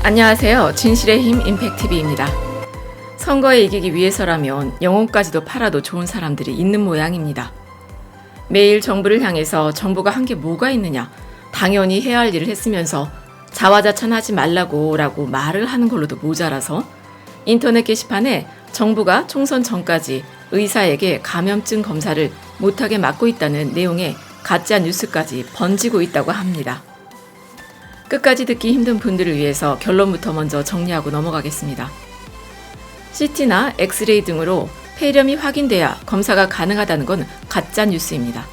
안녕하세요. 진실의 힘 임팩TV입니다. 선거에 이기기 위해서라면 영혼까지도 팔아도 좋은 사람들이 있는 모양입니다. 매일 정부를 향해서 정부가 한 게 뭐가 있느냐, 당연히 해야 할 일을 했으면서 자화자찬하지 말라고 라고 말을 하는 걸로도 모자라서 인터넷 게시판에 정부가 총선 전까지 의사에게 감염증 검사를 못하게 막고 있다는 내용의 가짜 뉴스까지 번지고 있다고 합니다. 끝까지 듣기 힘든 분들을 위해서 결론부터 먼저 정리하고 넘어가겠습니다. CT나 엑스레이 등으로 폐렴이 확인돼야 검사가 가능하다는 건 가짜 뉴스입니다.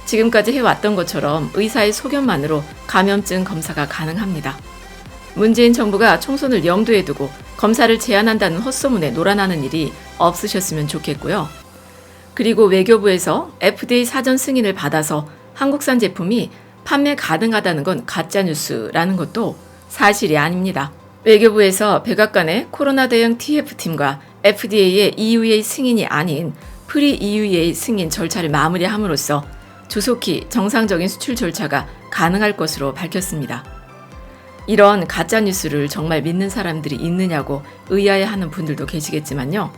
지금까지 해왔던 것처럼 의사의 소견만으로 감염증 검사가 가능합니다. 문재인 정부가 총선을 염두에 두고 검사를 제한한다는 헛소문에 놀아나는 일이 없으셨으면 좋겠고요. 그리고 외교부에서 FDA 사전 승인을 받아서 한국산 제품이 판매 가능하다는 건 가짜뉴스라는 것도 사실이 아닙니다. 외교부에서 백악관의 코로나 대응 TF팀과 FDA의 EUA 승인이 아닌 프리-EUA 승인 절차를 마무리함으로써 조속히 정상적인 수출 절차가 가능할 것으로 밝혔습니다. 이런 가짜뉴스를 정말 믿는 사람들이 있느냐고 의아해하는 분들도 계시겠지만요.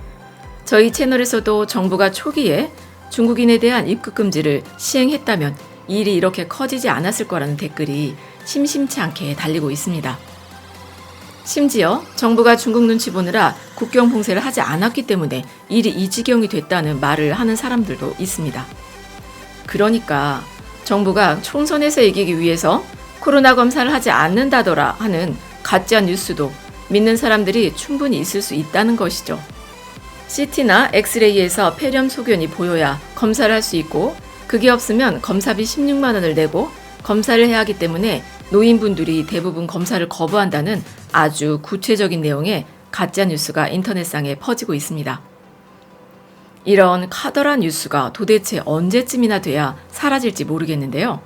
저희 채널에서도 정부가 초기에 중국인에 대한 입국 금지를 시행했다면 일이 이렇게 커지지 않았을 거라는 댓글이 심심치 않게 달리고 있습니다. 심지어 정부가 중국 눈치 보느라 국경 봉쇄를 하지 않았기 때문에 일이 이 지경이 됐다는 말을 하는 사람들도 있습니다. 그러니까 정부가 총선에서 이기기 위해서 코로나 검사를 하지 않는다더라 하는 가짜 뉴스도 믿는 사람들이 충분히 있을 수 있다는 것이죠. CT나 엑스레이에서 폐렴 소견이 보여야 검사를 할 수 있고 그게 없으면 검사비 16만 원을 내고 검사를 해야 하기 때문에 노인분들이 대부분 검사를 거부한다는 아주 구체적인 내용의 가짜뉴스가 인터넷상에 퍼지고 있습니다. 이런 카더라 뉴스가 도대체 언제쯤이나 돼야 사라질지 모르겠는데요.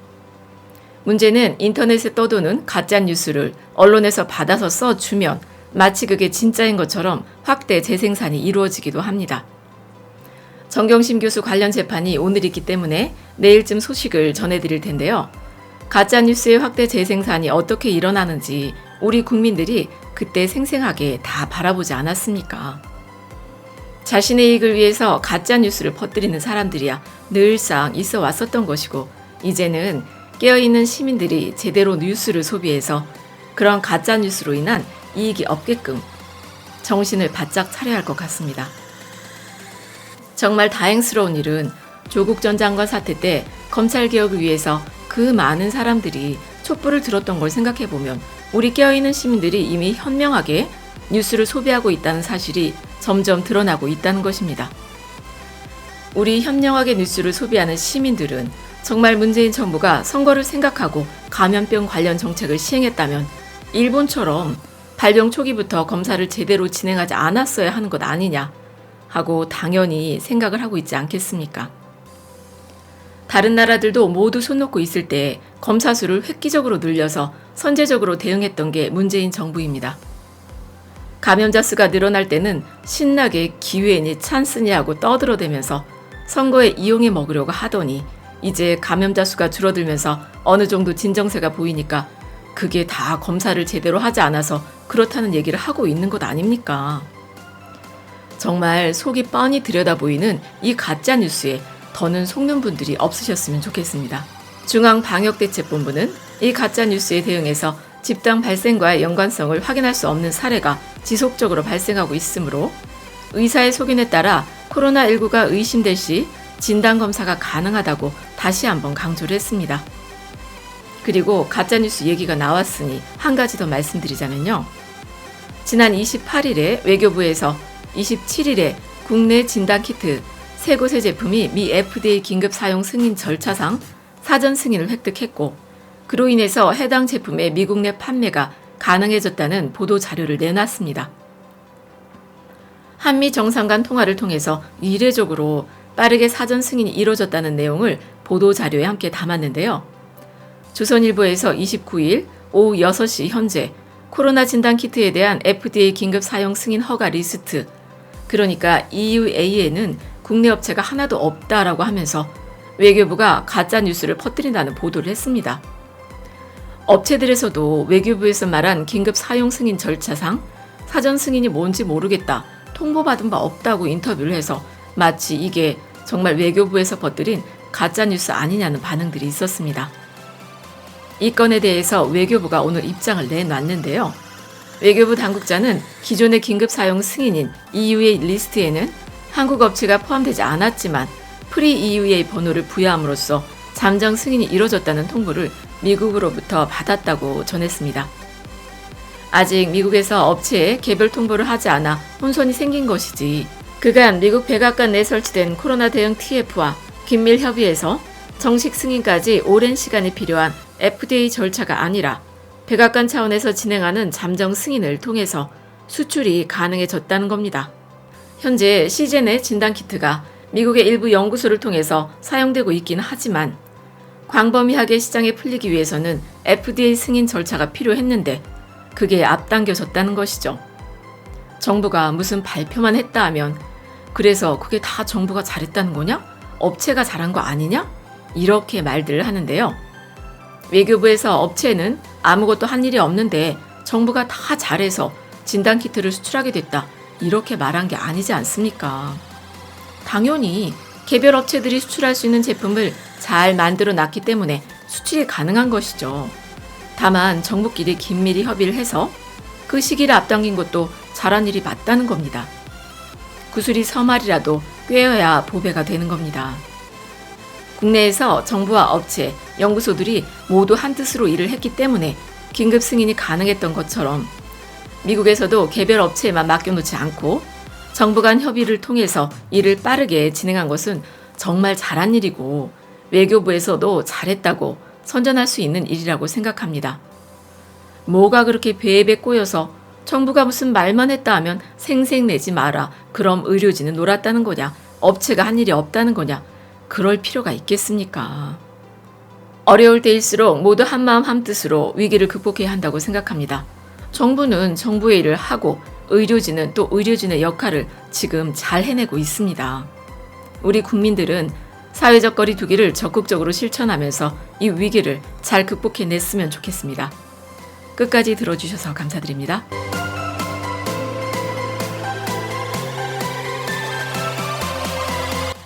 문제는 인터넷에 떠도는 가짜뉴스를 언론에서 받아서 써주면 마치 그게 진짜인 것처럼 확대 재생산이 이루어지기도 합니다. 정경심 교수 관련 재판이 오늘 있기 때문에 내일쯤 소식을 전해드릴 텐데요. 가짜뉴스의 확대 재생산이 어떻게 일어나는지 우리 국민들이 그때 생생하게 다 바라보지 않았습니까? 자신의 이익을 위해서 가짜뉴스를 퍼뜨리는 사람들이야 늘상 있어 왔었던 것이고 이제는 깨어있는 시민들이 제대로 뉴스를 소비해서 그런 가짜뉴스로 인한 이익이 없게끔 정신을 바짝 차려야 할 것 같습니다. 정말 다행스러운 일은 조국 전 장관 사태 때 검찰개혁을 위해서 그 많은 사람들이 촛불을 들었던 걸 생각해보면 우리 깨어있는 시민들이 이미 현명하게 뉴스를 소비하고 있다는 사실이 점점 드러나고 있다는 것입니다. 우리 현명하게 뉴스를 소비하는 시민들은 정말 문재인 정부가 선거를 생각하고 감염병 관련 정책을 시행했다면 일본처럼 발병 초기부터 검사를 제대로 진행하지 않았어야 하는 것 아니냐 하고 당연히 생각을 하고 있지 않겠습니까? 다른 나라들도 모두 손 놓고 있을 때 검사 수를 획기적으로 늘려서 선제적으로 대응했던 게 문재인 정부입니다. 감염자 수가 늘어날 때는 신나게 기회니 찬스니 하고 떠들어대면서 선거에 이용해 먹으려고 하더니 이제 감염자 수가 줄어들면서 어느 정도 진정세가 보이니까 그게 다 검사를 제대로 하지 않아서 그렇다는 얘기를 하고 있는 것 아닙니까? 정말 속이 뻔히 들여다보이는 이 가짜 뉴스에 더는 속는 분들이 없으셨으면 좋겠습니다. 중앙방역대책본부는 이 가짜 뉴스에 대응해서 집단 발생과의 연관성을 확인할 수 없는 사례가 지속적으로 발생하고 있으므로 의사의 소견에 따라 코로나19가 의심될 시 진단검사가 가능하다고 다시 한번 강조를 했습니다. 그리고 가짜뉴스 얘기가 나왔으니 한 가지 더 말씀드리자면요. 지난 28일에 외교부에서 27일에 국내 진단키트 3곳의 제품이 미 FDA 긴급 사용 승인 절차상 사전 승인을 획득했고 그로 인해서 해당 제품의 미국 내 판매가 가능해졌다는 보도 자료를 내놨습니다. 한미 정상 간 통화를 통해서 이례적으로 빠르게 사전 승인이 이뤄졌다는 내용을 보도 자료에 함께 담았는데요. 조선일보에서 29일 오후 6시 현재 코로나 진단키트에 대한 FDA 긴급 사용 승인 허가 리스트 그러니까 EUA에는 국내 업체가 하나도 없다라고 하면서 외교부가 가짜 뉴스를 퍼뜨린다는 보도를 했습니다. 업체들에서도 외교부에서 말한 긴급 사용 승인 절차상 사전 승인이 뭔지 모르겠다, 통보받은 바 없다고 인터뷰를 해서 마치 이게 정말 외교부에서 퍼뜨린 가짜뉴스 아니냐는 반응들이 있었습니다. 이 건에 대해서 외교부가 오늘 입장을 내놨는데요. 외교부 당국자는 기존의 긴급 사용 승인인 EUA 리스트에는 한국 업체가 포함되지 않았지만 프리-EUA 번호를 부여함으로써 잠정 승인이 이뤄졌다는 통보를 미국으로부터 받았다고 전했습니다. 아직 미국에서 업체에 개별 통보를 하지 않아 혼선이 생긴 것이지, 그간 미국 백악관 내 설치된 코로나 대응 TF와 긴밀 협의에서 정식 승인까지 오랜 시간이 필요한 FDA 절차가 아니라 백악관 차원에서 진행하는 잠정 승인을 통해서 수출이 가능해졌다는 겁니다. 현재 시제네 진단키트가 미국의 일부 연구소를 통해서 사용되고 있긴 하지만 광범위하게 시장에 풀리기 위해서는 FDA 승인 절차가 필요했는데 그게 앞당겨졌다는 것이죠. 정부가 무슨 발표만 했다 하면 그래서 그게 다 정부가 잘했다는 거냐? 업체가 잘한 거 아니냐? 이렇게 말들을 하는데요. 외교부에서 업체는 아무것도 한 일이 없는데 정부가 다 잘해서 진단키트를 수출하게 됐다, 이렇게 말한 게 아니지 않습니까? 당연히 개별 업체들이 수출할 수 있는 제품을 잘 만들어 놨기 때문에 수출이 가능한 것이죠. 다만 정부끼리 긴밀히 협의를 해서 그 시기를 앞당긴 것도 잘한 일이 맞다는 겁니다. 구슬이 서말이라도 꿰어야 보배가 되는 겁니다. 국내에서 정부와 업체, 연구소들이 모두 한뜻으로 일을 했기 때문에 긴급 승인이 가능했던 것처럼 미국에서도 개별 업체에만 맡겨놓지 않고 정부 간 협의를 통해서 일을 빠르게 진행한 것은 정말 잘한 일이고 외교부에서도 잘했다고 선전할 수 있는 일이라고 생각합니다. 뭐가 그렇게 배에 꼬여서 정부가 무슨 말만 했다 하면 생색내지 마라, 그럼 의료진은 놀았다는 거냐, 업체가 한 일이 없다는 거냐, 그럴 필요가 있겠습니까? 어려울 때일수록 모두 한마음 한뜻으로 위기를 극복해야 한다고 생각합니다. 정부는 정부의 일을 하고 의료진은 또 의료진의 역할을 지금 잘 해내고 있습니다. 우리 국민들은 사회적 거리 두기를 적극적으로 실천하면서 이 위기를 잘 극복해냈으면 좋겠습니다. 끝까지 들어주셔서 감사드립니다.